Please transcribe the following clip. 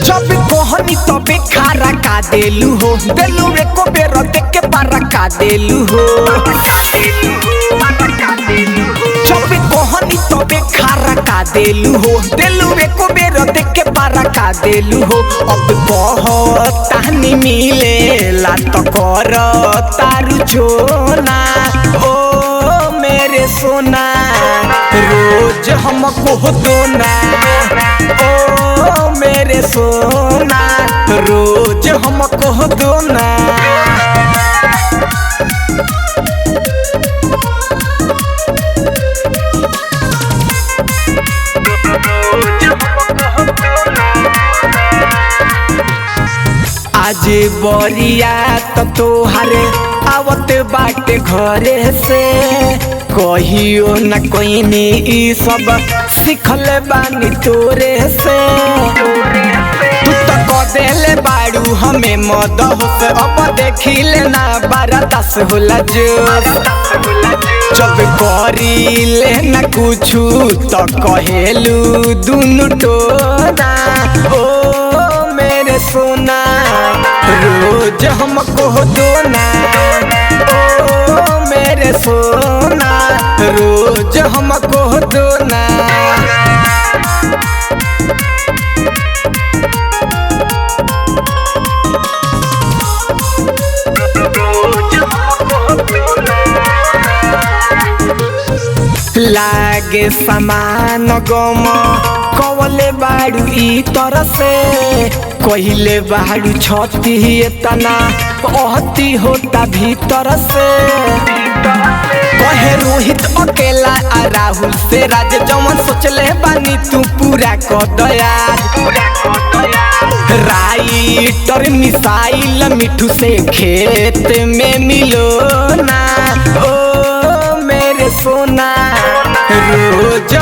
जब कोहनी तबे खारा का देलू हो, देलू एको बेर देख के पारा का देलू हो। जब कोहनी तबे खारा का देलू हो, देलू एको बेर देख के पारा का देलू हो। अब कहतानी मिले ला तो कर तारू छोना, ओ मेरे सोना रोज हमको दोना, ओ मेरे सोना रोज हमको दोना। आज बरिया तो तोहारे आवत बाटे घरे से, कहियो न कोई ई सब सिखल बानी तोरे से। तू तो कदेले बाड़ू हमें मद होस, अब देखिले ना बारा दस होला जोश। जब करीले न कुछु तो कहेलू दुनु टोना, ओ मेरे सोना रोज हमको दोना, ओ मेरे सोना रोज हमको दोना। लागे समान गम कवले बाड़ू ई तरह से, कहिले बाड़ू छती तना अहती होता भीतर से। कहे रोहित अकेला आ राहुल से राज, जमन सोचले बानी तू पूरा कर दया। राइटर मिसाइल मिठू से खेत में मिलो ना, ओ मेरे सोना रोज